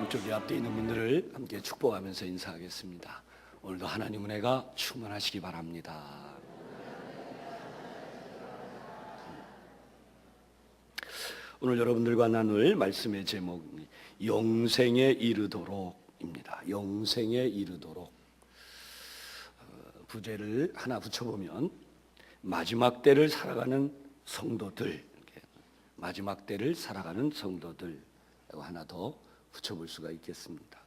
오른쪽에 앞에 있는 분들을 함께 축복하면서 인사하겠습니다. 오늘도 하나님 은혜가 충만하시기 바랍니다. 오늘 여러분들과 나눌 말씀의 제목은 영생에 이르도록입니다. 영생에 이르도록. 부제를 하나 붙여보면 마지막 때를 살아가는 성도들, 마지막 때를 살아가는 성도들 하나 더 붙여볼 수가 있겠습니다.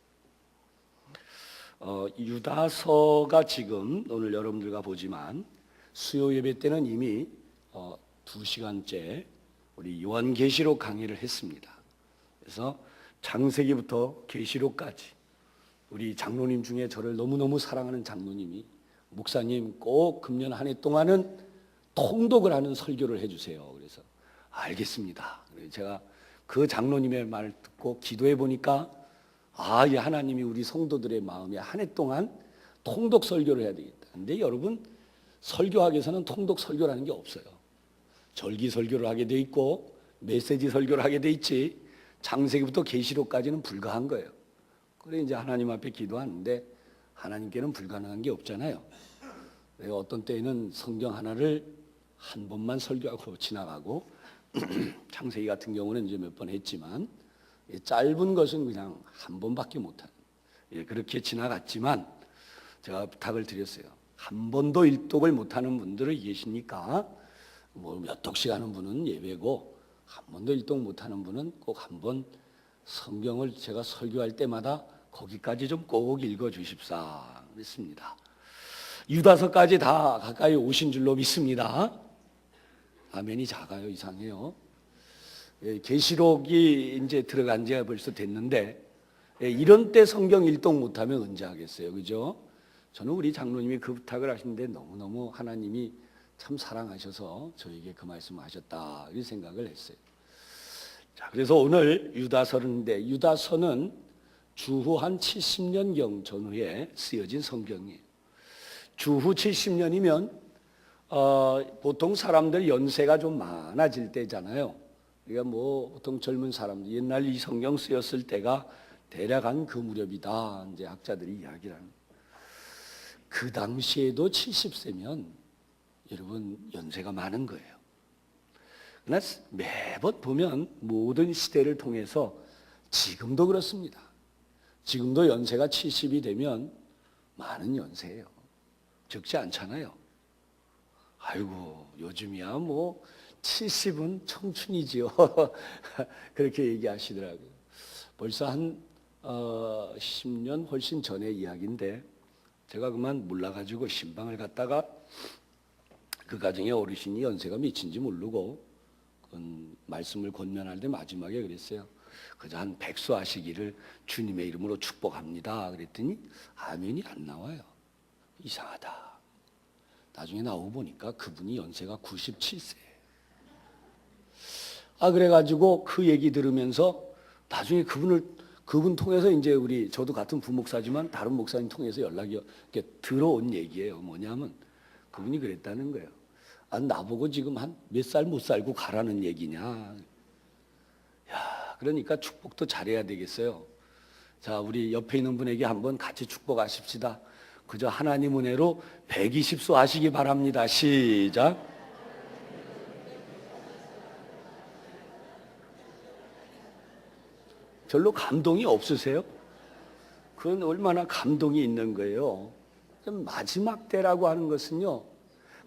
유다서가 지금 오늘 여러분들과 보지만 수요 예배 때는 이미 2시간째 우리 요한계시록 강의를 했습니다. 그래서 창세기부터 계시록까지 우리 장로님 중에 저를 너무너무 사랑하는 장로님이 목사님 꼭 금년 한 해 동안은 통독을 하는 설교를 해주세요. 그래서 알겠습니다. 제가 그 장로님의 말을 듣고 기도해 보니까 이 하나님이 우리 성도들의 마음에 한 해 동안 통독 설교를 해야 되겠다. 근데 여러분 설교학에서는 통독 설교라는 게 없어요. 절기 설교를 하게 돼 있고 메시지 설교를 하게 돼 있지 창세기부터 계시록까지는 불가한 거예요. 그래 이제 하나님 앞에 기도하는데 하나님께는 불가능한 게 없잖아요. 어떤 때에는 성경 하나를 한 번만 설교하고 지나가고 창세기 같은 경우는 이제 몇 번 했지만 짧은 것은 그냥 한 번밖에 못하는 그렇게 지나갔지만 제가 부탁을 드렸어요. 한 번도 일독을 못하는 분들이 계시니까 뭐 몇 독씩 하는 분은 예외고 한 번도 일독 못하는 분은 꼭 한 번 성경을 제가 설교할 때마다 거기까지 좀 꼭 읽어주십사 그랬습니다. 유다서까지 다 가까이 오신 줄로 믿습니다. 아멘이 작아요. 이상해요. 계시록이 이제 들어간 지가 벌써 됐는데 이런 때 성경 일독 못하면 언제 하겠어요, 그죠? 저는 우리 장로님이 그 부탁을 하시는데 너무너무 하나님이 참 사랑하셔서 저에게 그 말씀을 하셨다 이런 생각을 했어요. 자, 그래서 오늘 유다서인데 유다서는 주후 한 70년경 전후에 쓰여진 성경이에요. 주후 70년이면 보통 사람들 연세가 좀 많아질 때잖아요. 그러니까 뭐 보통 젊은 사람들 옛날 이 성경 쓰였을 때가 대략 한 그 무렵이다. 이제 학자들이 이야기를 합니다. 그 당시에도 70세면 여러분 연세가 많은 거예요. 그러나 매번 보면 모든 시대를 통해서 지금도 그렇습니다. 지금도 연세가 70이 되면 많은 연세예요. 적지 않잖아요. 아이고 요즘이야 뭐 70은 청춘이지요. 그렇게 얘기하시더라고요. 벌써 한 10년 훨씬 전의 이야기인데 제가 그만 몰라가지고 신방을 갔다가 그 가정의 어르신이 연세가 몇인지 모르고 말씀을 권면할 때 마지막에 그랬어요. 그저 한 백수 하시기를 주님의 이름으로 축복합니다. 그랬더니 아멘이 안 나와요. 이상하다. 나중에 나오고 보니까 그분이 연세가 97세. 그래가지고 그 얘기 들으면서 나중에 그분 통해서 이제 저도 같은 부목사지만 다른 목사님 통해서 연락이 이렇게 들어온 얘기예요. 뭐냐면 그분이 그랬다는 거예요. 나보고 지금 한 몇 살 못 살고 가라는 얘기냐. 야, 그러니까 축복도 잘해야 되겠어요. 자, 우리 옆에 있는 분에게 한번 같이 축복하십시다. 그저 하나님 은혜로 120수 하시기 바랍니다. 시작. 별로 감동이 없으세요? 그건 얼마나 감동이 있는 거예요. 마지막 때라고 하는 것은요.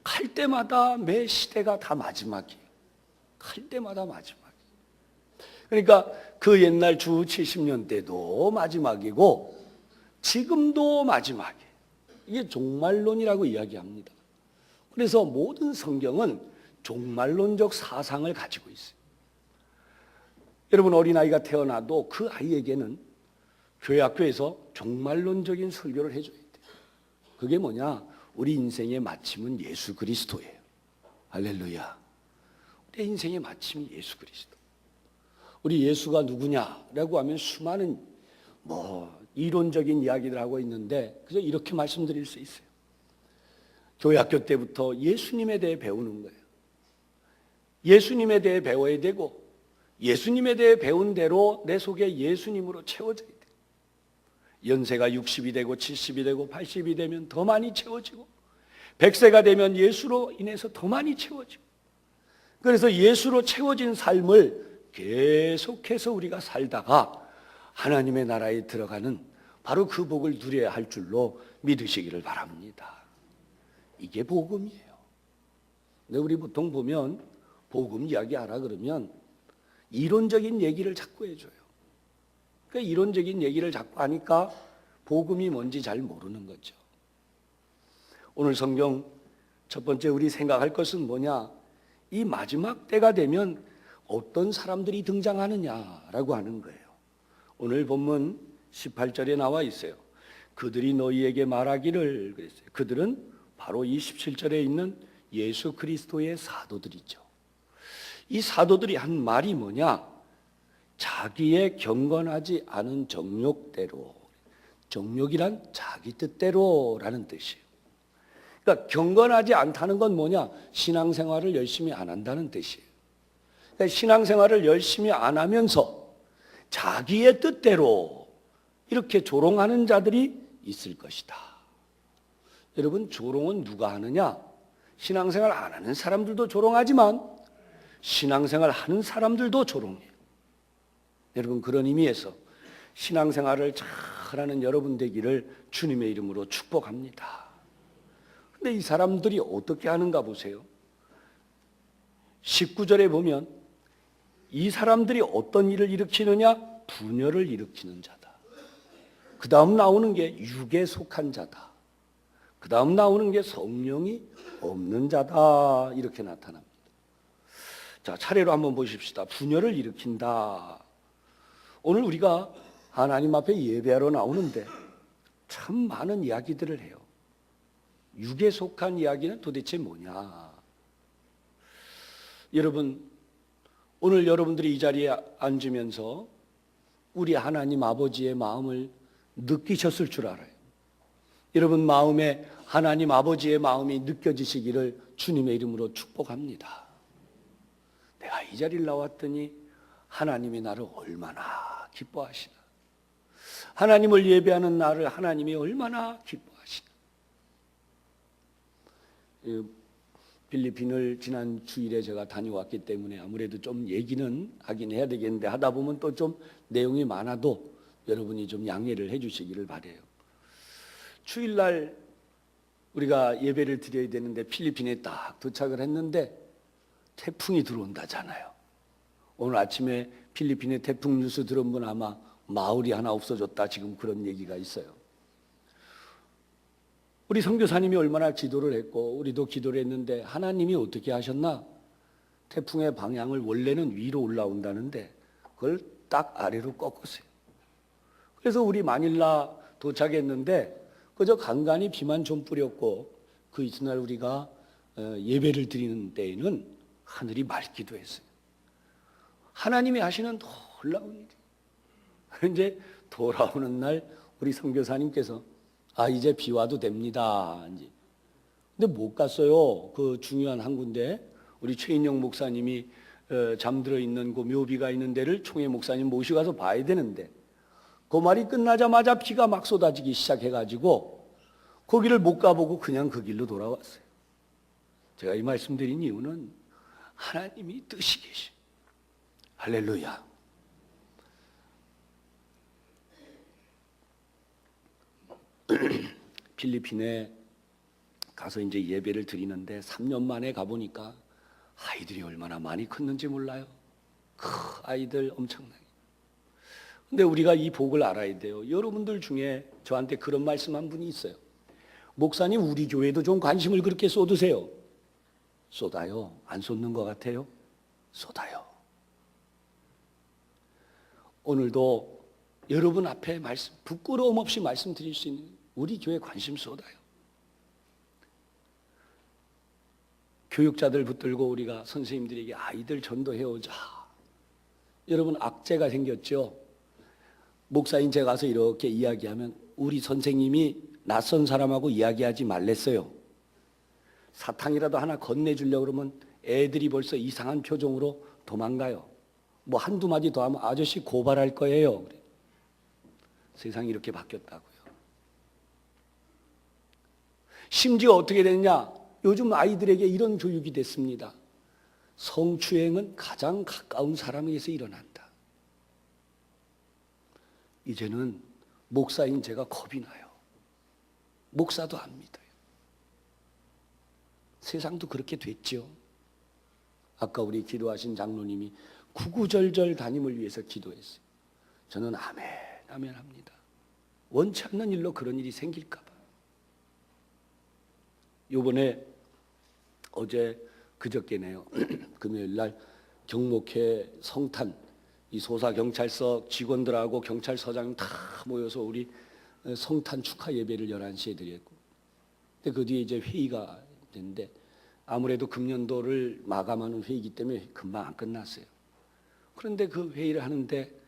갈 때마다 매 시대가 다 마지막이에요. 갈 때마다 마지막이에요. 그러니까 그 옛날 주 70년 때도 마지막이고 지금도 마지막이에요. 이게 종말론이라고 이야기합니다. 그래서 모든 성경은 종말론적 사상을 가지고 있어요. 여러분 어린아이가 태어나도 그 아이에게는 교회 학교에서 종말론적인 설교를 해줘야 돼요. 그게 뭐냐? 우리 인생의 마침은 예수 그리스도예요. 할렐루야. 우리 인생의 마침이 예수 그리스도. 우리 예수가 누구냐라고 하면 수많은 이론적인 이야기를 하고 있는데 그저 이렇게 말씀드릴 수 있어요. 교회 학교 때부터 예수님에 대해 배우는 거예요. 예수님에 대해 배워야 되고 예수님에 대해 배운 대로 내 속에 예수님으로 채워져야 돼요. 연세가 60이 되고 70이 되고 80이 되면 더 많이 채워지고 100세가 되면 예수로 인해서 더 많이 채워지고, 그래서 예수로 채워진 삶을 계속해서 우리가 살다가 하나님의 나라에 들어가는 바로 그 복을 누려야 할 줄로 믿으시기를 바랍니다. 이게 복음이에요. 근데 우리 보통 보면 복음 이야기하라 그러면 이론적인 얘기를 자꾸 해줘요. 그러니까 이론적인 얘기를 자꾸 하니까 복음이 뭔지 잘 모르는 거죠. 오늘 성경 첫 번째 우리 생각할 것은 뭐냐? 이 마지막 때가 되면 어떤 사람들이 등장하느냐라고 하는 거예요. 오늘 본문 18절에 나와 있어요. 그들이 너희에게 말하기를 그랬어요. 그들은 바로 이 17절에 있는 예수 그리스도의 사도들이죠. 이 사도들이 한 말이 뭐냐? 자기의 경건하지 않은 정욕대로, 정욕이란 자기 뜻대로라는 뜻이에요. 그러니까 경건하지 않다는 건 뭐냐? 신앙생활을 열심히 안 한다는 뜻이에요. 그러니까 신앙생활을 열심히 안 하면서 자기의 뜻대로 이렇게 조롱하는 자들이 있을 것이다. 여러분, 조롱은 누가 하느냐? 신앙생활 안 하는 사람들도 조롱하지만 신앙생활 하는 사람들도 조롱해요. 여러분, 그런 의미에서 신앙생활을 잘하는 여러분 되기를 주님의 이름으로 축복합니다. 근데 이 사람들이 어떻게 하는가 보세요. 19절에 보면 이 사람들이 어떤 일을 일으키느냐? 분열을 일으키는 자다. 그 다음 나오는 게 육에 속한 자다. 그 다음 나오는 게 성령이 없는 자다. 이렇게 나타납니다. 자, 차례로 한번 보십시다. 분열을 일으킨다. 오늘 우리가 하나님 앞에 예배하러 나오는데 참 많은 이야기들을 해요. 육에 속한 이야기는 도대체 뭐냐? 여러분, 오늘 여러분들이 이 자리에 앉으면서 우리 하나님 아버지의 마음을 느끼셨을 줄 알아요. 여러분 마음에 하나님 아버지의 마음이 느껴지시기를 주님의 이름으로 축복합니다. 내가 이 자리를 나왔더니 하나님이 나를 얼마나 기뻐하시나. 하나님을 예배하는 나를 하나님이 얼마나 기뻐하시나. 필리핀을 지난 주일에 제가 다녀왔기 때문에 아무래도 좀 얘기는 하긴 해야 되겠는데 하다 보면 또 좀 내용이 많아도 여러분이 좀 양해를 해 주시기를 바라요. 주일날 우리가 예배를 드려야 되는데 필리핀에 딱 도착을 했는데 태풍이 들어온다잖아요. 오늘 아침에 필리핀에 태풍 뉴스 들은 분 아마 마을이 하나 없어졌다 지금 그런 얘기가 있어요. 우리 선교사님이 얼마나 기도를 했고 우리도 기도를 했는데 하나님이 어떻게 하셨나? 태풍의 방향을 원래는 위로 올라온다는데 그걸 딱 아래로 꺾었어요. 그래서 우리 마닐라 도착했는데 그저 간간히 비만 좀 뿌렸고 그 이튿날 우리가 예배를 드리는 때에는 하늘이 맑기도 했어요. 하나님이 하시는 놀라운 일이. 이제 돌아오는 날 우리 선교사님께서 이제 비 와도 됩니다. 이제. 근데 못 갔어요. 그 중요한 한 군데 우리 최인영 목사님이 잠들어 있는 그 묘비가 있는 데를 총회 목사님 모시고 가서 봐야 되는데 그 말이 끝나자마자 비가 막 쏟아지기 시작해가지고 거기를 못 가보고 그냥 그 길로 돌아왔어요. 제가 이 말씀드린 이유는 하나님이 뜻이 계시. 할렐루야. 필리핀에 가서 이제 예배를 드리는데 3년 만에 가보니까 아이들이 얼마나 많이 컸는지 몰라요. 아이들 엄청나게. 근데 우리가 이 복을 알아야 돼요. 여러분들 중에 저한테 그런 말씀한 분이 있어요. 목사님, 우리 교회도 좀 관심을 그렇게 쏟으세요. 쏟아요. 안 쏟는 것 같아요? 쏟아요. 오늘도 여러분 앞에 부끄러움 없이 말씀드릴 수 있는 우리 교회 관심 쏟아요. 교육자들 붙들고 우리가 선생님들에게 아이들 전도해오자. 여러분 악재가 생겼죠. 목사인 제가 가서 이렇게 이야기하면 우리 선생님이 낯선 사람하고 이야기하지 말랬어요. 사탕이라도 하나 건네주려고 그러면 애들이 벌써 이상한 표정으로 도망가요. 뭐 한두 마디 더 하면 아저씨 고발할 거예요. 세상이 이렇게 바뀌었다고요. 심지어 어떻게 됐냐? 요즘 아이들에게 이런 교육이 됐습니다. 성추행은 가장 가까운 사람에게서 일어난다. 이제는 목사인 제가 겁이 나요. 목사도 안 믿어요. 세상도 그렇게 됐죠. 아까 우리 기도하신 장로님이 구구절절 담임을 위해서 기도했어요. 저는 아멘, 아멘 합니다. 원치 않는 일로 그런 일이 생길까 봐. 요번에 어제 그저께네요. 금요일 날 경목회 성탄 이 소사경찰서 직원들하고 경찰서장 다 모여서 우리 성탄 축하 예배를 11시에 드렸고, 근데 그 뒤에 이제 회의가 됐는데 아무래도 금년도를 마감하는 회의이기 때문에 금방 안 끝났어요. 그런데 그 회의를 하는데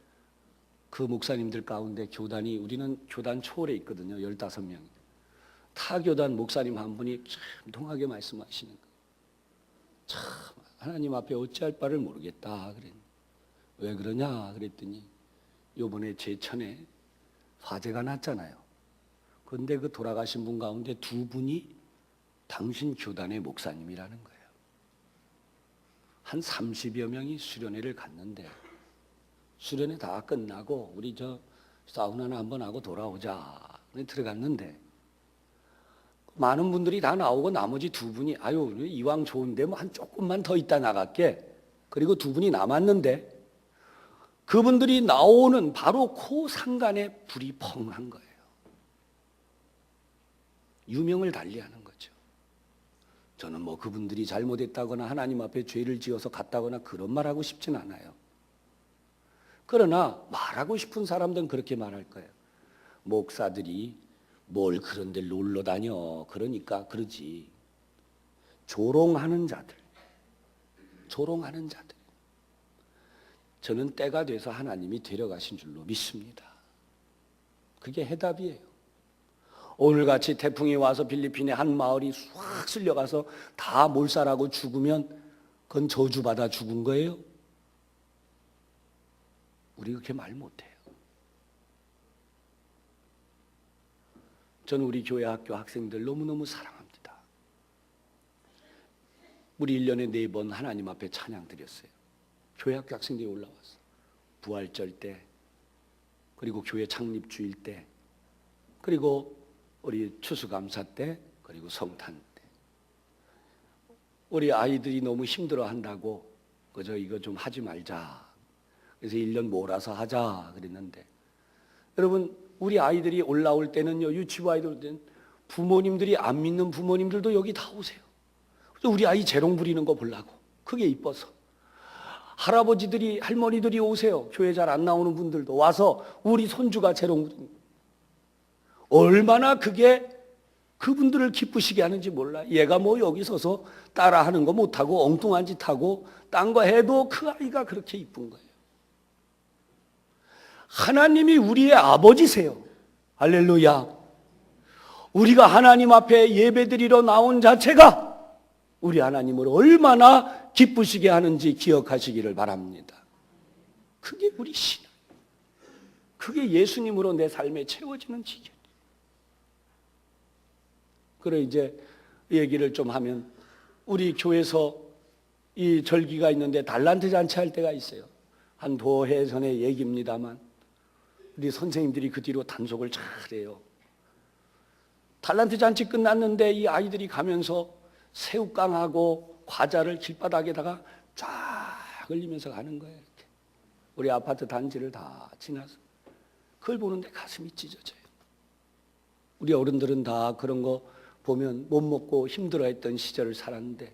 그 목사님들 가운데 교단이, 우리는 교단 초월에 있거든요. 15명. 타교단 목사님 한 분이 참 통하게 말씀하시는 거예요. 참 하나님 앞에 어찌할 바를 모르겠다 그랬는데, 왜 그러냐 그랬더니 요번에 제천에 화재가 났잖아요. 그런데 그 돌아가신 분 가운데 2분이 당신 교단의 목사님이라는 거예요. 한 30여 명이 수련회를 갔는데 수련회 다 끝나고 우리 저 사우나나 한번 하고 돌아오자 들어갔는데 많은 분들이 다 나오고 나머지 2분이 아유 이왕 좋은데 뭐 한 조금만 더 있다 나갈게. 그리고 2분이 남았는데 그분들이 나오는 바로 그 상간에 불이 펑한 거예요. 유명을 달리하는 거죠. 저는 뭐 그분들이 잘못했다거나 하나님 앞에 죄를 지어서 갔다거나 그런 말하고 싶진 않아요. 그러나 말하고 싶은 사람들은 그렇게 말할 거예요. 목사들이 뭘 그런 데 놀러 다녀. 그러니까 그러지. 조롱하는 자들. 조롱하는 자들. 저는 때가 돼서 하나님이 데려가신 줄로 믿습니다. 그게 해답이에요. 오늘같이 태풍이 와서 필리핀의 한 마을이 확 쓸려가서 다 몰살하고 죽으면 그건 저주받아 죽은 거예요? 우리 그렇게 말 못해요. 저는 우리 교회 학교 학생들 너무너무 사랑합니다. 우리 1년에 4번 하나님 앞에 찬양 드렸어요. 교회 학교 학생들이 올라왔어. 부활절 때, 그리고 교회 창립주일 때, 그리고 우리 추수감사 때, 그리고 성탄 때. 우리 아이들이 너무 힘들어한다고 그저 이거 좀 하지 말자. 그래서 1년 몰아서 하자 그랬는데, 여러분 우리 아이들이 올라올 때는요, 유치부 아이들 올 때는 부모님들이 안 믿는 부모님들도 여기 다 오세요. 그래서 우리 아이 재롱 부리는 거 보려고. 그게 이뻐서. 할아버지들이 할머니들이 오세요. 교회 잘 안 나오는 분들도 와서 우리 손주가 재롱 부리는 거. 얼마나 그게 그분들을 기쁘시게 하는지 몰라. 얘가 뭐 여기 서서 따라하는 거 못하고 엉뚱한 짓 하고 딴 거 해도 그 아이가 그렇게 이쁜 거예요. 하나님이 우리의 아버지세요. 할렐루야. 우리가 하나님 앞에 예배드리러 나온 자체가 우리 하나님을 얼마나 기쁘시게 하는지 기억하시기를 바랍니다. 그게 우리 신앙. 그게 예수님으로 내 삶에 채워지는 지경. 그래 이제 얘기를 좀 하면 우리 교회에서 이 절기가 있는데 달란트 잔치 할 때가 있어요. 한 도해 전의 얘기입니다만 우리 선생님들이 그 뒤로 단속을 잘해요. 달란트 잔치 끝났는데 이 아이들이 가면서 새우깡하고 과자를 길바닥에다가 쫙 흘리면서 가는 거예요. 이렇게. 우리 아파트 단지를 다 지나서 그걸 보는데 가슴이 찢어져요. 우리 어른들은 다 그런 거 보면 못 먹고 힘들어했던 시절을 살았는데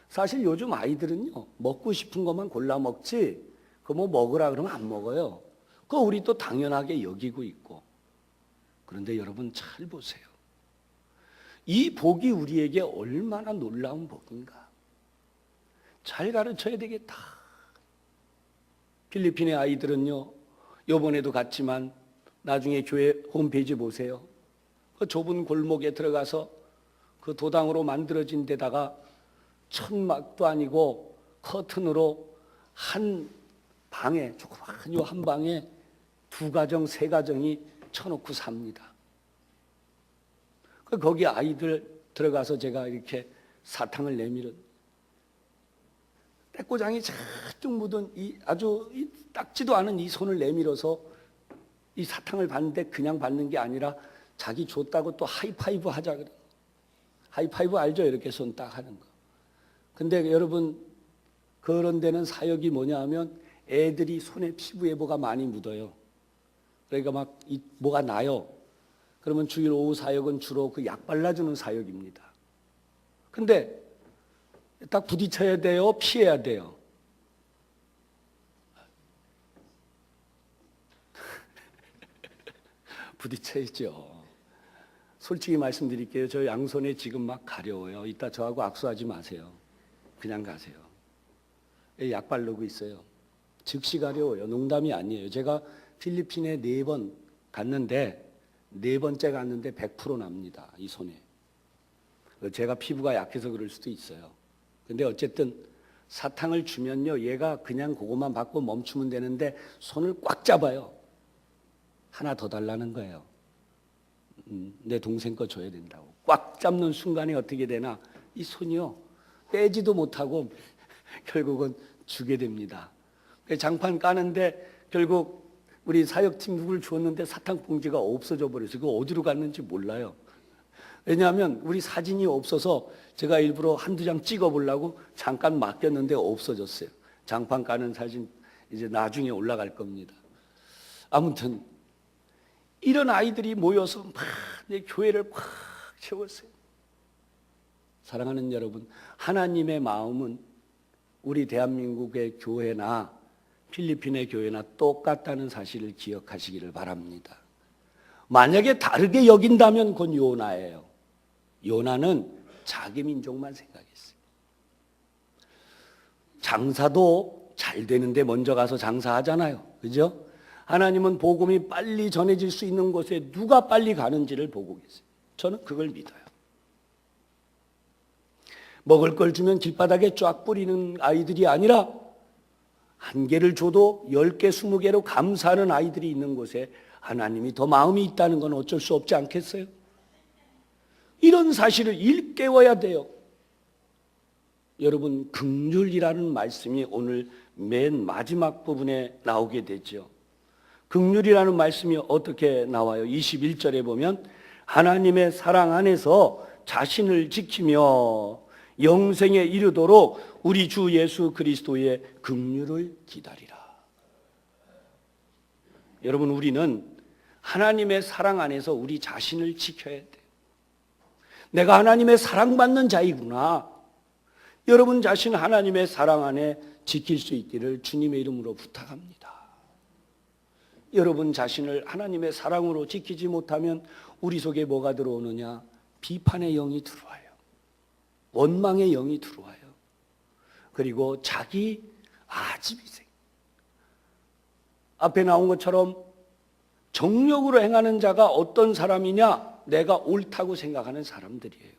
사실 요즘 아이들은요 먹고 싶은 것만 골라 먹지 그 뭐 먹으라 그러면 안 먹어요. 그거 우리 또 당연하게 여기고 있고. 그런데 여러분 잘 보세요. 이 복이 우리에게 얼마나 놀라운 복인가. 잘 가르쳐야 되겠다. 필리핀의 아이들은요 이번에도 갔지만 나중에 교회 홈페이지 보세요. 그 좁은 골목에 들어가서 그 도당으로 만들어진 데다가 천막도 아니고 커튼으로 한 방에 조그만 요 한 방에 2가정 3가정이 쳐놓고 삽니다. 거기 아이들 들어가서 제가 이렇게 사탕을 내밀어 떼꼬장이 잔뜩 묻은 아주 닦지도 않은 이 손을 내밀어서 이 사탕을 받는데 그냥 받는 게 아니라 자기 줬다고 또 하이파이브 하자 그래. 하이파이브 알죠? 이렇게 손 딱 하는 거. 근데 여러분 그런 데는 사역이 뭐냐 하면 애들이 손에 피부에 뭐가 많이 묻어요. 그러니까 막 뭐가 나요. 그러면 주일 오후 사역은 주로 그 약 발라주는 사역입니다. 근데 딱 부딪혀야 돼요? 피해야 돼요? 부딪혀야죠. 솔직히 말씀드릴게요. 저 양손에 지금 막 가려워요. 이따 저하고 악수하지 마세요. 그냥 가세요. 약 바르고 있어요. 즉시 가려워요. 농담이 아니에요. 제가 필리핀에 4번 갔는데 4번째 갔는데 100% 납니다. 이 손에. 제가 피부가 약해서 그럴 수도 있어요. 근데 어쨌든 사탕을 주면요. 얘가 그냥 그것만 받고 멈추면 되는데 손을 꽉 잡아요. 하나 더 달라는 거예요. 내 동생 거 줘야 된다고. 꽉 잡는 순간에 어떻게 되나 이 손이요. 빼지도 못하고 결국은 주게 됩니다. 장판 까는데 결국 우리 사역팀 누굴 주었는데 사탕 봉지가 없어져 버려서 그거 어디로 갔는지 몰라요. 왜냐하면 우리 사진이 없어서 제가 일부러 한두 장 찍어보려고 잠깐 맡겼는데 없어졌어요. 장판 까는 사진 이제 나중에 올라갈 겁니다. 아무튼 이런 아이들이 모여서 막 내 교회를 막 채웠어요. 사랑하는 여러분, 하나님의 마음은 우리 대한민국의 교회나 필리핀의 교회나 똑같다는 사실을 기억하시기를 바랍니다. 만약에 다르게 여긴다면 그건 요나예요. 요나는 자기 민족만 생각했어요. 장사도 잘 되는데 먼저 가서 장사하잖아요. 그죠? 하나님은 복음이 빨리 전해질 수 있는 곳에 누가 빨리 가는지를 보고 계세요. 저는 그걸 믿어요. 먹을 걸 주면 길바닥에 쫙 뿌리는 아이들이 아니라 1개를 줘도 10개, 20개로 감사하는 아이들이 있는 곳에 하나님이 더 마음이 있다는 건 어쩔 수 없지 않겠어요? 이런 사실을 일깨워야 돼요. 여러분, 긍휼이라는 말씀이 오늘 맨 마지막 부분에 나오게 되죠. 긍휼이라는 말씀이 어떻게 나와요? 21절에 보면 하나님의 사랑 안에서 자신을 지키며 영생에 이르도록 우리 주 예수 그리스도의 긍휼을 기다리라. 여러분, 우리는 하나님의 사랑 안에서 우리 자신을 지켜야 돼요. 내가 하나님의 사랑받는 자이구나. 여러분 자신 하나님의 사랑 안에 지킬 수 있기를 주님의 이름으로 부탁합니다. 여러분 자신을 하나님의 사랑으로 지키지 못하면 우리 속에 뭐가 들어오느냐? 비판의 영이 들어와요. 원망의 영이 들어와요. 그리고 자기 아집이생. 앞에 나온 것처럼 정욕으로 행하는 자가 어떤 사람이냐? 내가 옳다고 생각하는 사람들이에요.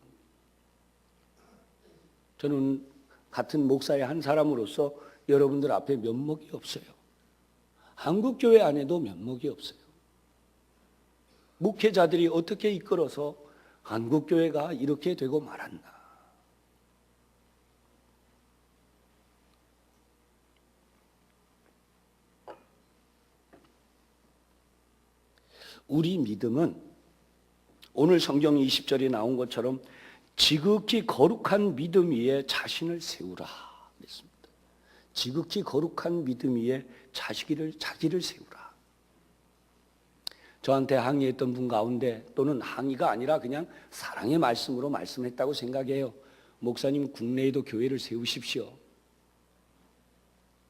저는 같은 목사의 한 사람으로서 여러분들 앞에 면목이 없어요. 한국교회 안에도 면목이 없어요. 목회자들이 어떻게 이끌어서 한국교회가 이렇게 되고 말았나. 우리 믿음은 오늘 성경 20절에 나온 것처럼 지극히 거룩한 믿음 위에 자신을 세우라 그랬습니다. 지극히 거룩한 믿음 위에 자기를 세우라. 저한테 항의했던 분 가운데, 또는 항의가 아니라 그냥 사랑의 말씀으로 말씀했다고 생각해요. 목사님, 국내에도 교회를 세우십시오.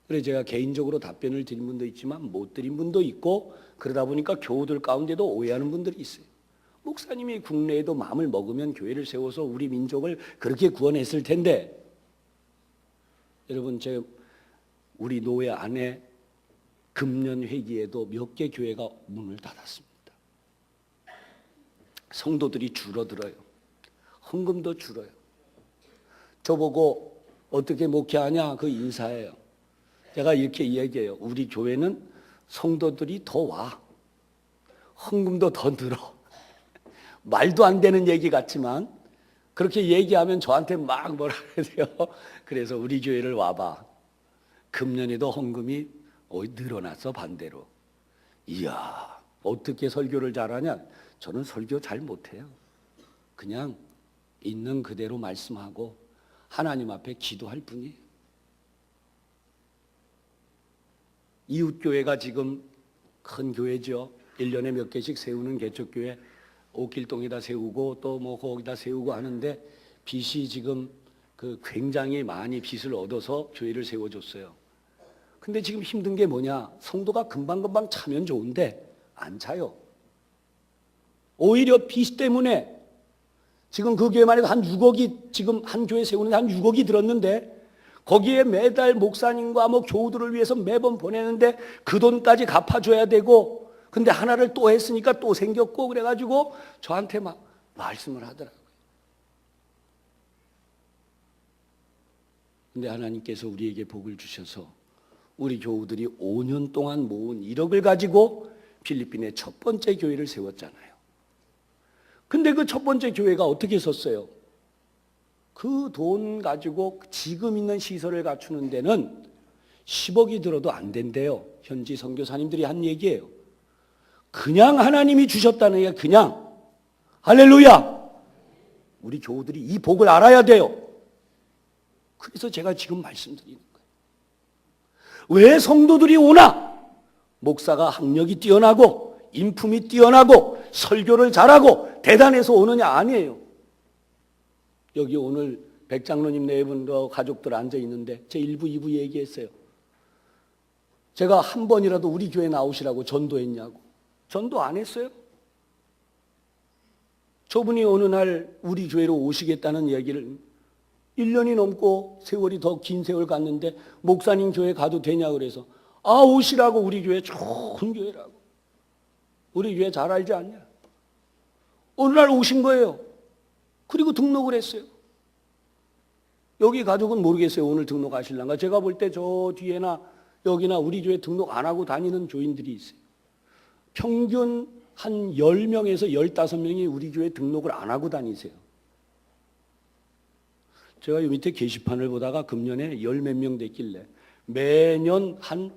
그래 제가 개인적으로 답변을 드린 분도 있지만 못 드린 분도 있고, 그러다 보니까 교우들 가운데도 오해하는 분들이 있어요. 목사님이 국내에도 마음을 먹으면 교회를 세워서 우리 민족을 그렇게 구원했을 텐데, 여러분 우리 노회 안에 금년 회기에도 몇 개 교회가 문을 닫았습니다. 성도들이 줄어들어요. 헌금도 줄어요. 저보고 어떻게 목회하냐? 그 인사예요. 제가 이렇게 이야기해요. 우리 교회는 성도들이 더 와. 헌금도 더 늘어. 말도 안 되는 얘기 같지만 그렇게 얘기하면 저한테 막 뭐라 그래요. 그래서 우리 교회를 와봐. 금년에도 헌금이 늘어났어, 반대로. 이야, 어떻게 설교를 잘하냐? 저는 설교 잘 못해요. 그냥 있는 그대로 말씀하고 하나님 앞에 기도할 뿐이에요. 이웃교회가 지금 큰 교회죠. 1년에 몇 개씩 세우는 개척교회, 옥길동에다 세우고 또 뭐 거기다 세우고 하는데 빚이 지금 굉장히 많이 빚을 얻어서 교회를 세워줬어요. 근데 지금 힘든 게 뭐냐? 성도가 금방금방 차면 좋은데 안 차요. 오히려 빚 때문에 지금 그 교회만 해도 한 6억이 지금 한 교회 세우는데 한 6억이 들었는데 거기에 매달 목사님과 뭐 교우들을 위해서 매번 보내는데 그 돈까지 갚아줘야 되고 근데 하나를 또 했으니까 또 생겼고 그래가지고 저한테 막 말씀을 하더라고요. 근데 하나님께서 우리에게 복을 주셔서 우리 교우들이 5년 동안 모은 1억을 가지고 필리핀의 첫 번째 교회를 세웠잖아요. 근데 그 첫 번째 교회가 어떻게 섰어요? 그 돈 가지고 지금 있는 시설을 갖추는 데는 10억이 들어도 안 된대요. 현지 선교사님들이 한 얘기예요. 그냥 하나님이 주셨다는 얘기가 그냥 할렐루야. 우리 교우들이 이 복을 알아야 돼요. 그래서 제가 지금 말씀드리는 거예요. 왜 성도들이 오나? 목사가 학력이 뛰어나고 인품이 뛰어나고 설교를 잘하고 대단해서 오느냐? 아니에요. 여기 오늘 백장로님 네 분도 가족들 앉아 있는데 제 1부, 2부 얘기했어요. 제가 한 번이라도 우리 교회 나오시라고 전도했냐고. 전도 안 했어요. 저분이 어느 날 우리 교회로 오시겠다는 얘기를 1년이 넘고 세월이 더 긴 세월 갔는데 목사님 교회 가도 되냐 그래서 오시라고. 우리 교회 좋은 교회라고. 우리 교회 잘 알지 않냐. 어느 날 오신 거예요. 그리고 등록을 했어요. 여기 가족은 모르겠어요. 오늘 등록하실란가. 제가 볼 때 저 뒤에나 여기나 우리 교회 등록 안 하고 다니는 교인들이 있어요. 평균 한 10명에서 15명이 우리 교회 등록을 안 하고 다니세요. 제가 이 밑에 게시판을 보다가 금년에 10몇 명 됐길래 매년 한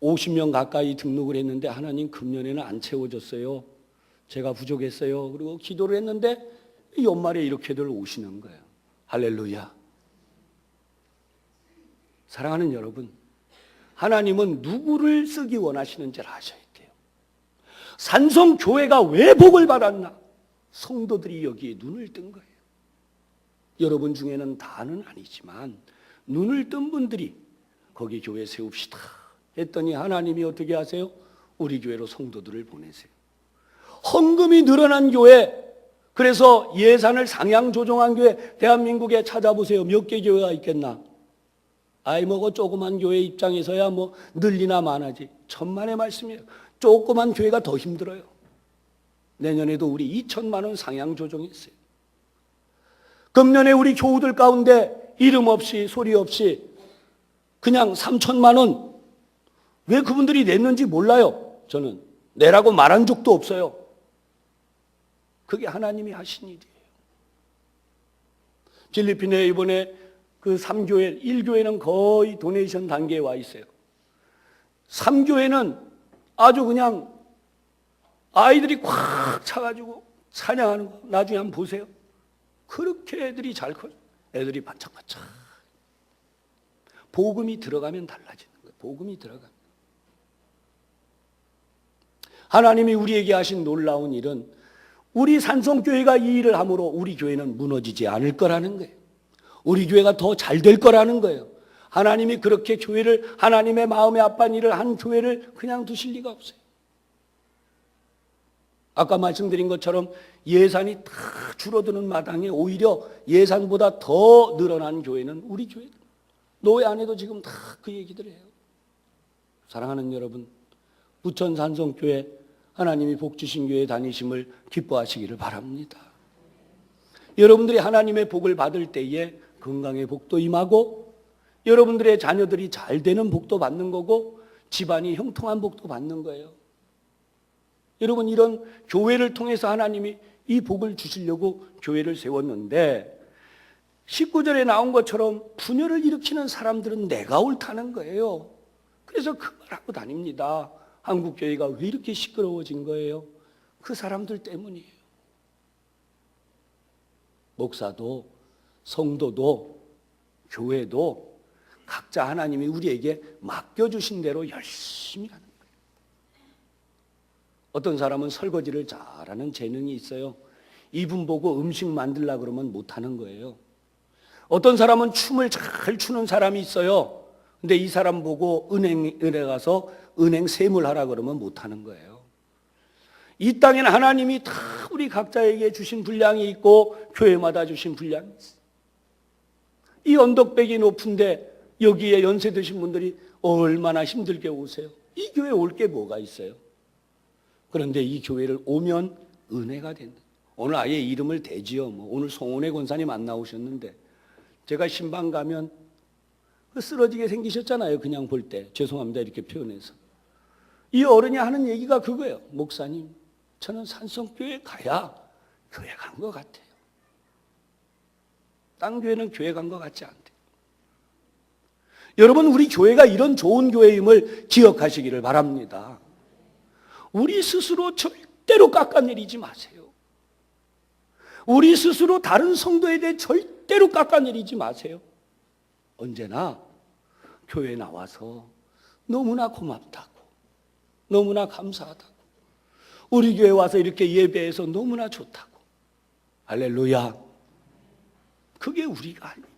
50명 가까이 등록을 했는데 하나님 금년에는 안 채워졌어요. 제가 부족했어요. 그리고 기도를 했는데 연말에 이렇게들 오시는 거예요. 할렐루야. 사랑하는 여러분, 하나님은 누구를 쓰기 원하시는지를 아셔야 돼요. 산성교회가 왜 복을 받았나? 성도들이 여기에 눈을 뜬 거예요. 여러분 중에는 다는 아니지만 눈을 뜬 분들이 거기 교회 세웁시다 했더니 하나님이 어떻게 하세요? 우리 교회로 성도들을 보내세요. 헌금이 늘어난 교회, 그래서 예산을 상향 조정한 교회, 대한민국에 찾아보세요. 몇 개 교회가 있겠나? 그 조그만 교회 입장에서야 뭐 늘리나 마나지. 천만의 말씀이에요. 조그만 교회가 더 힘들어요. 내년에도 우리 2천만 원 상향 조정했어요. 금년에 우리 교우들 가운데 이름 없이 소리 없이 그냥 3천만 원, 왜 그분들이 냈는지 몰라요. 저는 내라고 말한 적도 없어요. 그게 하나님이 하신 일이에요. 필리핀에 이번에 그 3교회, 1교회는 거의 도네이션 단계에 와 있어요. 3교회는 아주 그냥 아이들이 꽉 차가지고 찬양하는 거 나중에 한번 보세요. 그렇게 애들이 잘 커요. 애들이 반짝반짝. 복음이 들어가면 달라지는 거예요. 복음이 들어가면. 하나님이 우리에게 하신 놀라운 일은 우리 산성교회가 이 일을 함으로 우리 교회는 무너지지 않을 거라는 거예요. 우리 교회가 더 잘 될 거라는 거예요. 하나님이 그렇게 교회를, 하나님의 마음에 합한 일을 한 교회를 그냥 두실 리가 없어요. 아까 말씀드린 것처럼 예산이 다 줄어드는 마당에 오히려 예산보다 더 늘어난 교회는 우리 교회. 노회 안에도 지금 다 그 얘기들 해요. 사랑하는 여러분, 부천 산성교회 하나님이 복 주신 교회 다니심을 기뻐하시기를 바랍니다. 여러분들이 하나님의 복을 받을 때에 건강의 복도 임하고 여러분들의 자녀들이 잘 되는 복도 받는 거고 집안이 형통한 복도 받는 거예요. 여러분, 이런 교회를 통해서 하나님이 이 복을 주시려고 교회를 세웠는데 19절에 나온 것처럼 분열을 일으키는 사람들은 내가 옳다는 거예요. 그래서 그 말하고 다닙니다. 한국교회가 왜 이렇게 시끄러워진 거예요? 그 사람들 때문이에요. 목사도 성도도 교회도 각자 하나님이 우리에게 맡겨주신 대로 열심히 하는 거예요. 어떤 사람은 설거지를 잘하는 재능이 있어요. 이분 보고 음식 만들려고 그러면 못하는 거예요. 어떤 사람은 춤을 잘 추는 사람이 있어요. 근데 이 사람 보고 은행에 가서 은행 세물하라 그러면 못하는 거예요. 이 땅에는 하나님이 다 우리 각자에게 주신 분량이 있고 교회마다 주신 분량이 있어요. 이 언덕백이 높은데 여기에 연세 드신 분들이 얼마나 힘들게 오세요. 이 교회 올 게 뭐가 있어요? 그런데 이 교회를 오면 은혜가 된다. 오늘 아예 이름을 대지요. 오늘 송은혜 권사님 안 나오셨는데 제가 신방 가면 쓰러지게 생기셨잖아요. 그냥 볼 때. 죄송합니다. 이렇게 표현해서. 이 어른이 하는 얘기가 그거예요. 목사님, 저는 산성교회 가야 교회 간 것 같아요. 딴 교회는 교회 간 것 같지 않대요. 여러분, 우리 교회가 이런 좋은 교회임을 기억하시기를 바랍니다. 우리 스스로 절대로 깎아내리지 마세요. 우리 스스로 다른 성도에 대해 절대로 깎아내리지 마세요. 언제나 교회에 나와서 너무나 고맙다고, 너무나 감사하다고, 우리 교회 와서 이렇게 예배해서 너무나 좋다고. 할렐루야. 그게 우리가 할 일이에요.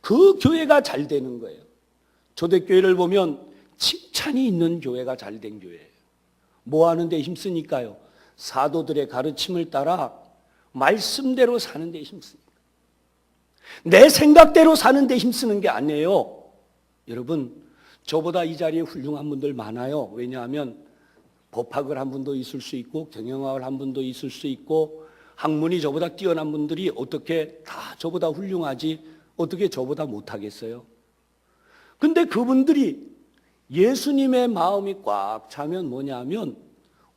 그 교회가 잘 되는 거예요. 초대교회를 보면 칭찬이 있는 교회가 잘 된 교회예요. 뭐 하는 데 힘쓰니까요? 사도들의 가르침을 따라 말씀대로 사는 데 힘쓰니까. 내 생각대로 사는 데 힘쓰는 게 아니에요. 여러분, 저보다 이 자리에 훌륭한 분들 많아요. 왜냐하면 법학을 한 분도 있을 수 있고 경영학을 한 분도 있을 수 있고 학문이 저보다 뛰어난 분들이 어떻게 다 저보다 훌륭하지 어떻게 저보다 못하겠어요? 근데 그분들이 예수님의 마음이 꽉 차면 뭐냐면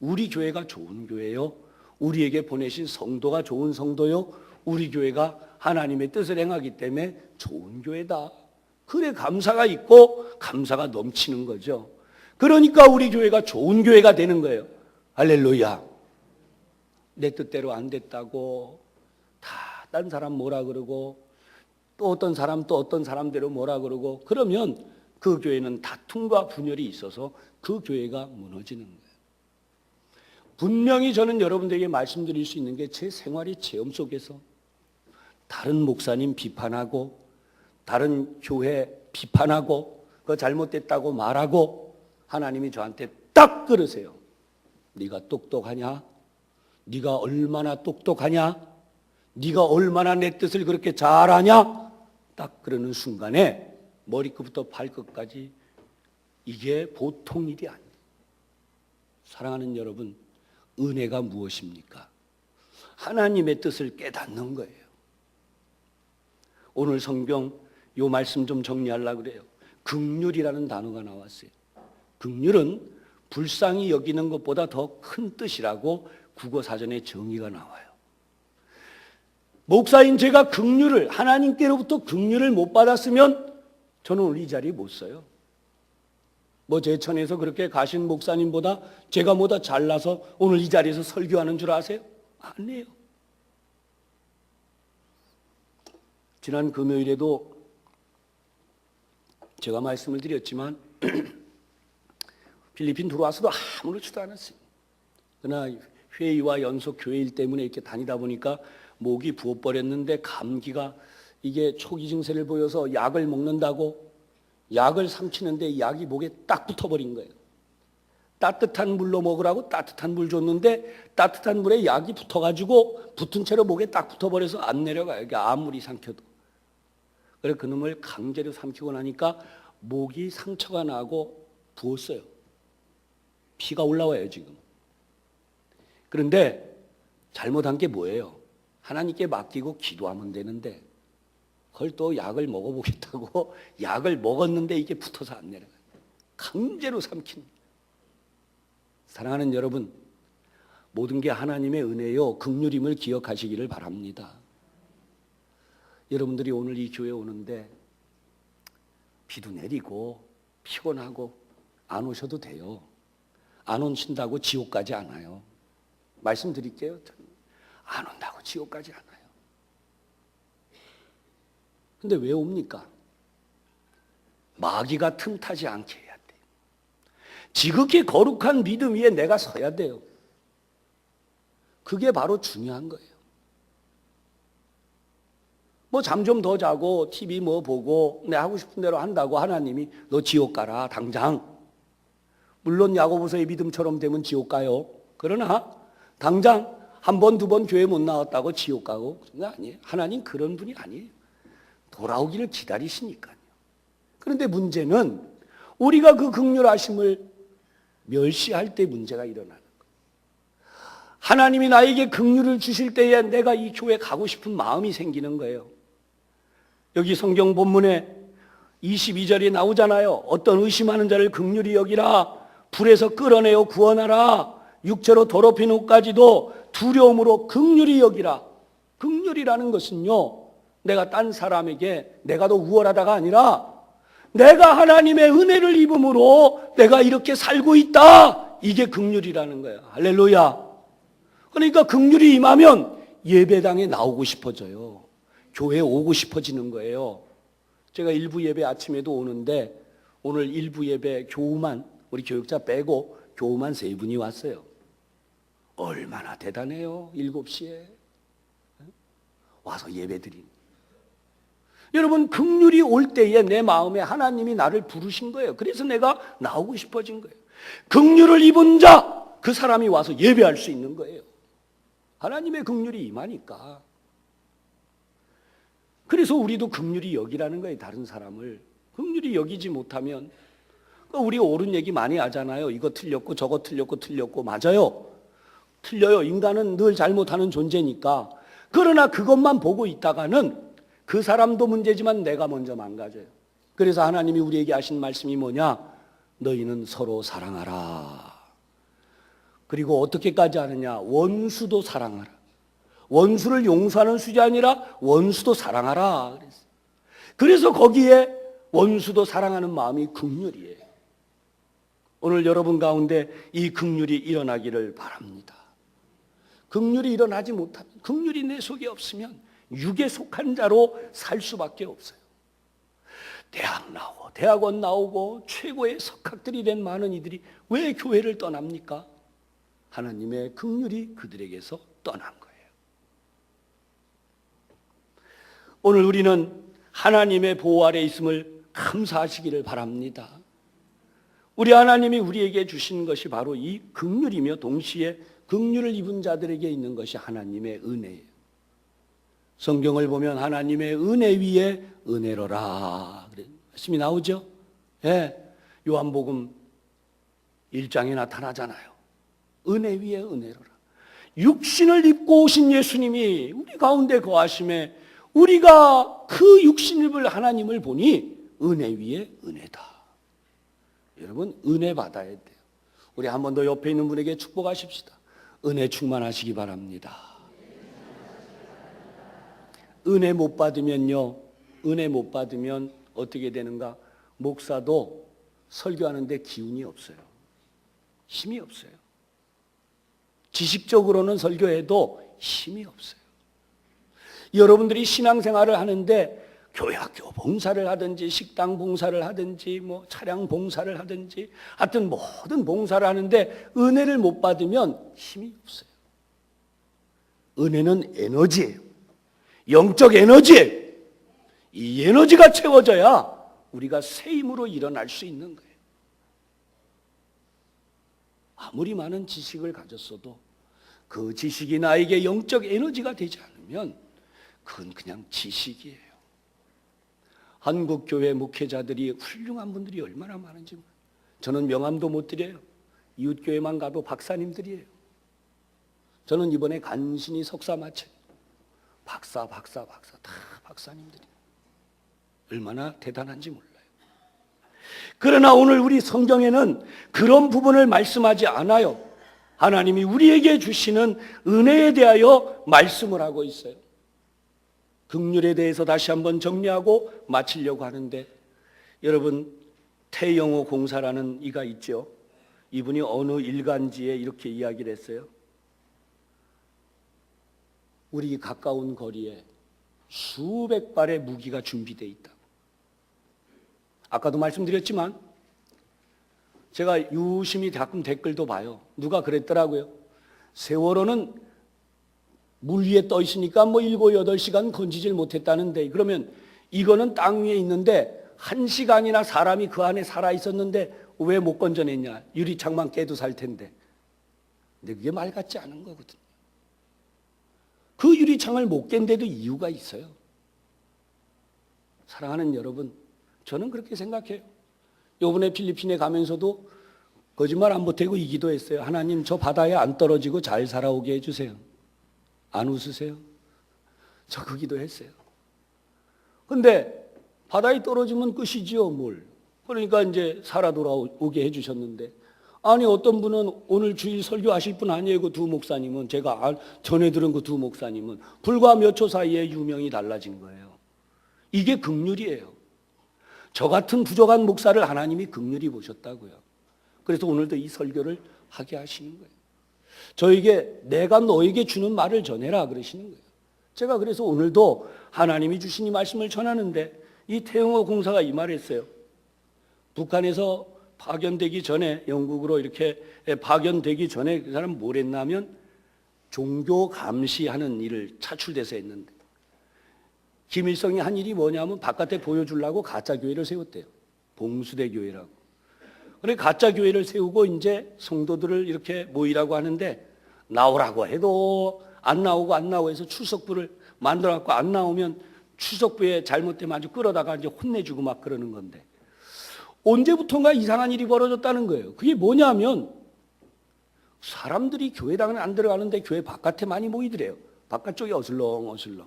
우리 교회가 좋은 교회요. 우리에게 보내신 성도가 좋은 성도요. 우리 교회가 하나님의 뜻을 행하기 때문에 좋은 교회다. 그래 감사가 있고 감사가 넘치는 거죠. 그러니까 우리 교회가 좋은 교회가 되는 거예요. 할렐루야. 내 뜻대로 안 됐다고 다 딴 사람 뭐라 그러고 또 어떤 사람 또 어떤 사람대로 뭐라 그러고 그러면 그 교회는 다툼과 분열이 있어서 그 교회가 무너지는 거예요. 분명히 저는 여러분들에게 말씀드릴 수 있는 게 제 생활의 체험 속에서 다른 목사님 비판하고 다른 교회 비판하고 그거 잘못됐다고 말하고 하나님이 저한테 딱 그러세요. 네가 똑똑하냐? 네가 얼마나 똑똑하냐? 네가 얼마나 내 뜻을 그렇게 잘하냐? 딱 그러는 순간에 머리끝부터 발끝까지 이게 보통 일이 아니에요. 사랑하는 여러분, 은혜가 무엇입니까? 하나님의 뜻을 깨닫는 거예요. 오늘 성경 요 말씀 좀 정리하려고 그래요. 긍휼이라는 단어가 나왔어요. 긍휼은 불쌍히 여기는 것보다 더 큰 뜻이라고 국어사전에 정의가 나와요. 목사인 제가 긍휼을 하나님께로부터 긍휼을 못 받았으면 저는 오늘 이 자리에 못 서요. 뭐 제천에서 그렇게 가신 목사님보다 제가 뭐다 잘나서 오늘 이 자리에서 설교하는 줄 아세요? 아니에요. 지난 금요일에도 제가 말씀을 드렸지만 필리핀 들어와서도 아무렇지도 않았어요. 그러나 회의와 연속 교회일 때문에 이렇게 다니다 보니까 목이 부어버렸는데 감기가 이게 초기 증세를 보여서 약을 먹는다고 약을 삼키는데 약이 목에 딱 붙어버린 거예요. 따뜻한 물로 먹으라고 따뜻한 물 줬는데 따뜻한 물에 약이 붙어가지고 붙은 채로 목에 딱 붙어버려서 안 내려가요. 이게 아무리 삼켜도. 그래서 그놈을 강제로 삼키고 나니까 목이 상처가 나고 부었어요. 피가 올라와요 지금. 그런데 잘못한 게 뭐예요? 하나님께 맡기고 기도하면 되는데 그걸 또 약을 먹어보겠다고 약을 먹었는데 이게 붙어서 안 내려가요. 강제로 삼킨. 사랑하는 여러분, 모든 게 하나님의 은혜요 긍휼임을 기억하시기를 바랍니다. 여러분들이 오늘 이 교회 오는데 비도 내리고 피곤하고 안 오셔도 돼요. 안 오신다고 지옥 가지 않아요. 말씀드릴게요. 안 온다고 지옥 가지 않아요. 근데 왜 옵니까? 마귀가 틈타지 않게 해야 돼요. 지극히 거룩한 믿음 위에 내가 서야 돼요. 그게 바로 중요한 거예요. 뭐 잠 좀 더 자고 TV 뭐 보고 내 하고 싶은 대로 한다고 하나님이 너 지옥 가라 당장. 물론 야고보서의 믿음처럼 되면 지옥 가요. 그러나 당장 한 번, 두 번 교회 못 나왔다고 지옥 가고 그런 거 아니에요. 하나님 그런 분이 아니에요. 돌아오기를 기다리시니까요. 그런데 문제는 우리가 그 긍휼하심을 멸시할 때 문제가 일어나는 거예요. 하나님이 나에게 긍휼을 주실 때에 내가 이 교회 가고 싶은 마음이 생기는 거예요. 여기 성경 본문에 22절이 나오잖아요. 어떤 의심하는 자를 긍휼히 여기라. 불에서 끌어내어 구원하라. 육체로 더럽힌 옷까지도 두려움으로 긍휼히 여기라. 긍휼이라는 것은요, 내가 딴 사람에게 내가 더 우월하다가 아니라 내가 하나님의 은혜를 입음으로 내가 이렇게 살고 있다. 이게 긍휼이라는 거예요. 할렐루야. 그러니까 긍휼이 임하면 예배당에 나오고 싶어져요. 교회에 오고 싶어지는 거예요. 제가 일부 예배 아침에도 오는데 오늘 일부 예배 교우만, 우리 교육자 빼고 교우만 3분이 왔어요. 얼마나 대단해요. 7시에 와서 예배 드리는. 여러분, 긍휼이 올 때에 내 마음에 하나님이 나를 부르신 거예요. 그래서 내가 나오고 싶어진 거예요. 긍휼을 입은 자, 그 사람이 와서 예배할 수 있는 거예요. 하나님의 긍휼이 임하니까. 그래서 우리도 긍휼히 여기라는 거예요. 다른 사람을 긍휼히 여기지 못하면, 우리 옳은 얘기 많이 하잖아요. 이거 틀렸고 저거 틀렸고 맞아요. 틀려요. 인간은 늘 잘못하는 존재니까. 그러나 그것만 보고 있다가는 그 사람도 문제지만 내가 먼저 망가져요. 그래서 하나님이 우리에게 하신 말씀이 뭐냐? 너희는 서로 사랑하라. 그리고 어떻게까지 하느냐? 원수도 사랑하라. 원수를 용서하는 수준이 아니라 원수도 사랑하라. 그래서 거기에 원수도 사랑하는 마음이 긍휼이에요. 오늘 여러분 가운데 이 긍휼이 일어나기를 바랍니다. 긍휼이 일어나지 못하면, 긍휼이 내 속에 없으면 육에 속한 자로 살 수밖에 없어요. 대학 나오고 대학원 나오고 최고의 석학들이 된 많은 이들이 왜 교회를 떠납니까? 하나님의 긍휼이 그들에게서 떠난 거예요. 오늘 우리는 하나님의 보호 아래 있음을 감사하시기를 바랍니다. 우리 하나님이 우리에게 주신 것이 바로 이 긍휼이며 동시에 긍휼을 입은 자들에게 있는 것이 하나님의 은혜예요. 성경을 보면 하나님의 은혜 위에 은혜로라 말씀이 나오죠. 예, 요한복음 1장에 나타나잖아요. 은혜 위에 은혜로라. 육신을 입고 오신 예수님이 우리 가운데 거하심에 우리가 그 육신을 하나님을 보니 은혜 위에 은혜다. 여러분, 은혜 받아야 돼요. 우리 한 번 더 옆에 있는 분에게 축복하십시다. 은혜 충만하시기 바랍니다. 은혜 못 받으면요, 은혜 못 받으면 어떻게 되는가? 목사도 설교하는데 기운이 없어요. 힘이 없어요. 지식적으로는 설교해도 힘이 없어요. 여러분들이 신앙생활을 하는데 교회학교 봉사를 하든지 식당 봉사를 하든지 뭐 차량 봉사를 하든지 하여튼 모든 봉사를 하는데 은혜를 못 받으면 힘이 없어요. 은혜는 에너지예요. 영적 에너지예요. 이 에너지가 채워져야 우리가 새 힘으로 일어날 수 있는 거예요. 아무리 많은 지식을 가졌어도 그 지식이 나에게 영적 에너지가 되지 않으면 그건 그냥 지식이에요. 한국 교회 목회자들이 훌륭한 분들이 얼마나 많은지 저는 명함도 못 드려요. 이웃교회만 가도 박사님들이에요. 저는 이번에 간신히 석사 마쳐요. 박사 다 박사님들이 얼마나 대단한지 몰라요. 그러나 오늘 우리 성경에는 그런 부분을 말씀하지 않아요. 하나님이 우리에게 주시는 은혜에 대하여 말씀을 하고 있어요. 긍휼에 대해서 다시 한번 정리하고 마치려고 하는데, 여러분, 태영호 공사라는 이가 있죠. 이분이 어느 일간지에 이렇게 이야기를 했어요. 우리 가까운 거리에 수백 발의 무기가 준비되어 있다고. 아까도 말씀드렸지만 제가 유심히 가끔 댓글도 봐요. 누가 그랬더라고요. 세월호는 물 위에 떠 있으니까 7, 8시간 건지질 못했다는데, 그러면 이거는 땅 위에 있는데 1시간이나 사람이 그 안에 살아 있었는데 왜 못 건져냈냐? 유리창만 깨도 살 텐데. 근데 그게 말 같지 않은 거거든요. 그 유리창을 못 깬데도 이유가 있어요. 사랑하는 여러분, 저는 그렇게 생각해요. 요번에 필리핀에 가면서도 거짓말 안 보태고 이 기도했어요. 하나님, 저 바다에 안 떨어지고 잘 살아오게 해주세요. 안 웃으세요? 저 그 기도했어요. 근데 바다에 떨어지면 끝이지요, 뭘. 그러니까 이제 살아 돌아오게 해주셨는데, 아니 어떤 분은 오늘 주일 설교하실 분 아니에요. 그 두 목사님은, 제가 전에 들은 그 두 목사님은 불과 몇 초 사이에 유명이 달라진 거예요. 이게 긍휼이에요. 저 같은 부족한 목사를 하나님이 긍휼히 보셨다고요. 그래서 오늘도 이 설교를 하게 하시는 거예요. 저에게 내가 너에게 주는 말을 전해라 그러시는 거예요. 제가 그래서 오늘도 하나님이 주신 이 말씀을 전하는데, 이 태영호 공사가 이 말을 했어요. 북한에서 파견되기 전에, 영국으로 이렇게 파견되기 전에 그 사람 뭘 했냐면 종교 감시하는 일을 차출돼서 했는데, 김일성이 한 일이 뭐냐면 바깥에 보여주려고 가짜 교회를 세웠대요. 봉수대 교회라고. 그래 가짜 교회를 세우고 이제 성도들을 이렇게 모이라고 하는데, 나오라고 해도 안 나오고 해서 출석부를 만들어 갖고 안 나오면 출석부에 잘못되면 아주 끌어다가 이제 혼내주고 막 그러는 건데, 언제부턴가 이상한 일이 벌어졌다는 거예요. 그게 뭐냐면 사람들이 교회당은 안 들어가는데 교회 바깥에 많이 모이더래요. 바깥쪽에 어슬렁어슬렁.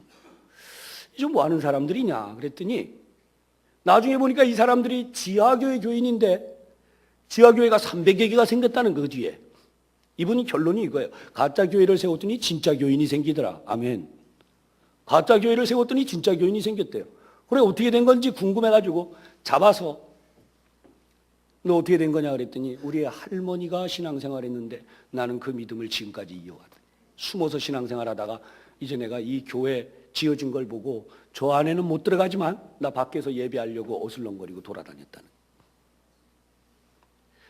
이제 뭐 하는 사람들이냐 그랬더니 나중에 보니까 이 사람들이 지하교회 교인인데, 지하교회가 300여 개가 생겼다는 그 뒤에. 이분이 결론이 이거예요. 가짜 교회를 세웠더니 진짜 교인이 생기더라. 아멘. 가짜 교회를 세웠더니 진짜 교인이 생겼대요. 그래 어떻게 된 건지 궁금해가지고 잡아서, 너 어떻게 된 거냐 그랬더니 우리의 할머니가 신앙생활 했는데 나는 그 믿음을 지금까지 이어왔다. 숨어서 신앙생활 하다가 이제 내가 이 교회 지어진 걸 보고 저 안에는 못 들어가지만 나 밖에서 예배하려고 어슬렁거리고 돌아다녔다는.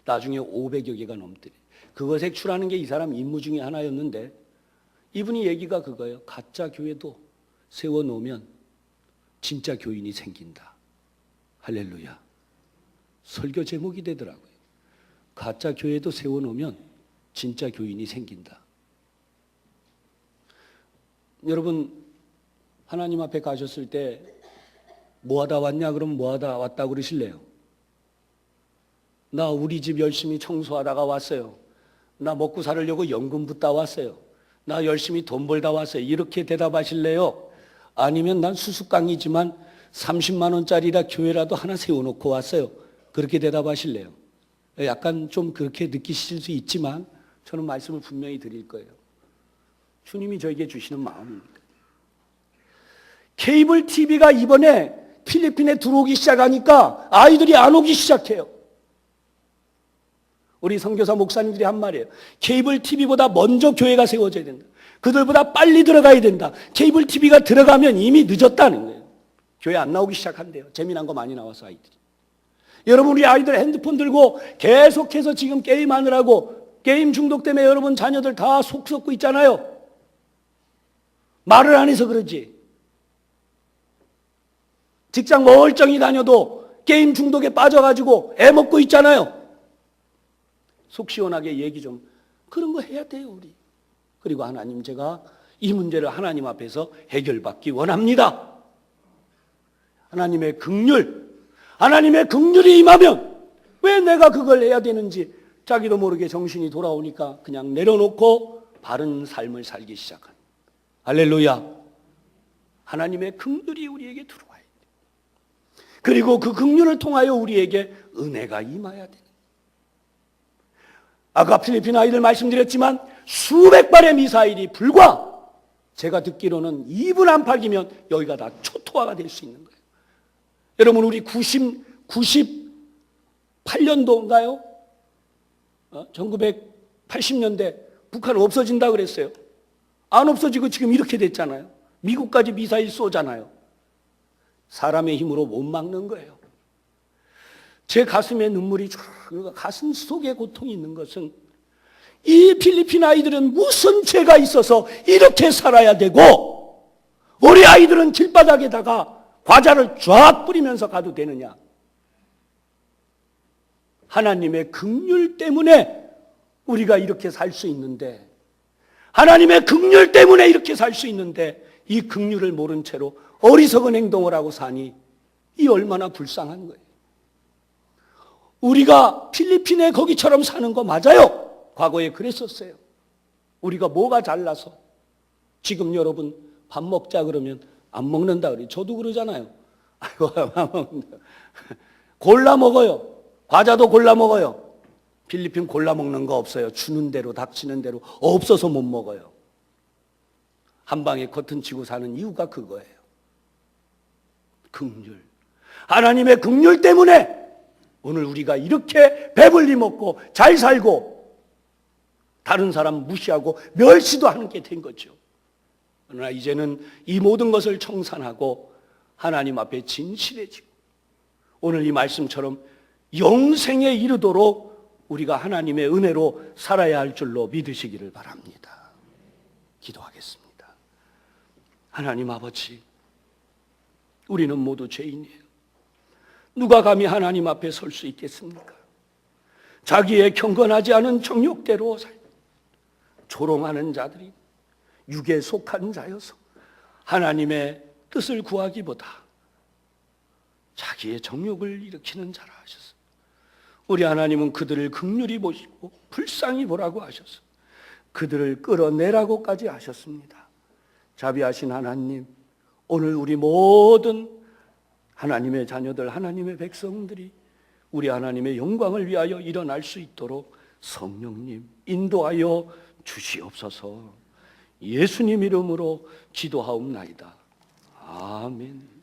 나중에 500여 개가 넘더래. 그것에 색출하는 게 이 사람 임무 중에 하나였는데, 이분이 얘기가 그거예요. 가짜 교회도 세워놓으면 진짜 교인이 생긴다. 할렐루야. 설교 제목이 되더라고요. 가짜 교회도 세워놓으면 진짜 교인이 생긴다. 여러분, 하나님 앞에 가셨을 때 뭐 하다 왔냐 그러면 뭐 하다 왔다고 그러실래요? 나 우리 집 열심히 청소하다가 왔어요. 나 먹고 살으려고 연금 붓다 왔어요. 나 열심히 돈 벌다 왔어요. 이렇게 대답하실래요? 아니면 난 수수깡이지만 30만 원짜리라 교회라도 하나 세워놓고 왔어요. 그렇게 대답하실래요? 약간 좀 그렇게 느끼실 수 있지만 저는 말씀을 분명히 드릴 거예요. 주님이 저에게 주시는 마음입니다. 케이블 TV가 이번에 필리핀에 들어오기 시작하니까 아이들이 안 오기 시작해요. 우리 선교사 목사님들이 한 말이에요. 케이블 TV보다 먼저 교회가 세워져야 된다. 그들보다 빨리 들어가야 된다. 케이블 TV가 들어가면 이미 늦었다는 거예요. 교회 안 나오기 시작한대요. 재미난 거 많이 나와서 아이들이. 여러분, 우리 아이들 핸드폰 들고 계속해서 지금 게임하느라고 게임 중독 때문에 여러분 자녀들 다 속 썩고 있잖아요. 말을 안 해서 그러지. 직장 멀쩡히 다녀도 게임 중독에 빠져가지고 애 먹고 있잖아요. 속 시원하게 얘기 좀, 그런 거 해야 돼요 우리. 그리고 하나님, 제가 이 문제를 하나님 앞에서 해결받기 원합니다. 하나님의 긍휼이 임하면 왜 내가 그걸 해야 되는지 자기도 모르게 정신이 돌아오니까 그냥 내려놓고 바른 삶을 살기 시작한. 할렐루야. 하나님의 긍휼이 우리에게 들어와야 돼. 그리고 그 긍휼을 통하여 우리에게 은혜가 임해야 돼. 아까 필리핀 아이들 말씀드렸지만 수백 발의 미사일이 불과 제가 듣기로는 2분 안팎이면 여기가 다 초토화가 될 수 있는 거예요. 여러분 우리 98년도인가요? 1980년대 북한은 없어진다 그랬어요. 안 없어지고 지금 이렇게 됐잖아요. 미국까지 미사일 쏘잖아요. 사람의 힘으로 못 막는 거예요. 제 가슴에 눈물이 가슴 속에 고통이 있는 것은 이 필리핀 아이들은 무슨 죄가 있어서 이렇게 살아야 되고 우리 아이들은 길바닥에다가 과자를 쫙 뿌리면서 가도 되느냐. 하나님의 긍휼 때문에 우리가 이렇게 살 수 있는데, 하나님의 긍휼 때문에 이렇게 살 수 있는데 이 긍휼을 모른 채로 어리석은 행동을 하고 사니 이 얼마나 불쌍한 거예요. 우리가 필리핀에 거기처럼 사는 거 맞아요. 과거에 그랬었어요. 우리가 뭐가 잘나서 지금 여러분 밥 먹자 그러면 안 먹는다 그래요. 저도 그러잖아요. 아이고 안 먹는다. 골라 먹어요. 과자도 골라 먹어요. 필리핀 골라 먹는 거 없어요. 주는 대로 닥치는 대로 없어서 못 먹어요. 한 방에 커튼 치고 사는 이유가 그거예요. 긍휼. 하나님의 긍휼 때문에 오늘 우리가 이렇게 배불리 먹고 잘 살고 다른 사람 무시하고 멸시도 하는 게 된 거죠. 그러나 이제는 이 모든 것을 청산하고 하나님 앞에 진실해지고 오늘 이 말씀처럼 영생에 이르도록 우리가 하나님의 은혜로 살아야 할 줄로 믿으시기를 바랍니다. 기도하겠습니다. 하나님 아버지, 우리는 모두 죄인이에요. 누가 감히 하나님 앞에 설 수 있겠습니까? 자기의 경건하지 않은 정욕대로 조롱하는 자들이 육에 속한 자여서 하나님의 뜻을 구하기보다 자기의 정욕을 일으키는 자라 하셨습니다. 우리 하나님은 그들을 긍휼히 보시고 불쌍히 보라고 하셔서 그들을 끌어내라고까지 하셨습니다. 자비하신 하나님, 오늘 우리 모든 하나님의 자녀들, 하나님의 백성들이 우리 하나님의 영광을 위하여 일어날 수 있도록 성령님 인도하여 주시옵소서. 예수님 이름으로 기도하옵나이다. 아멘.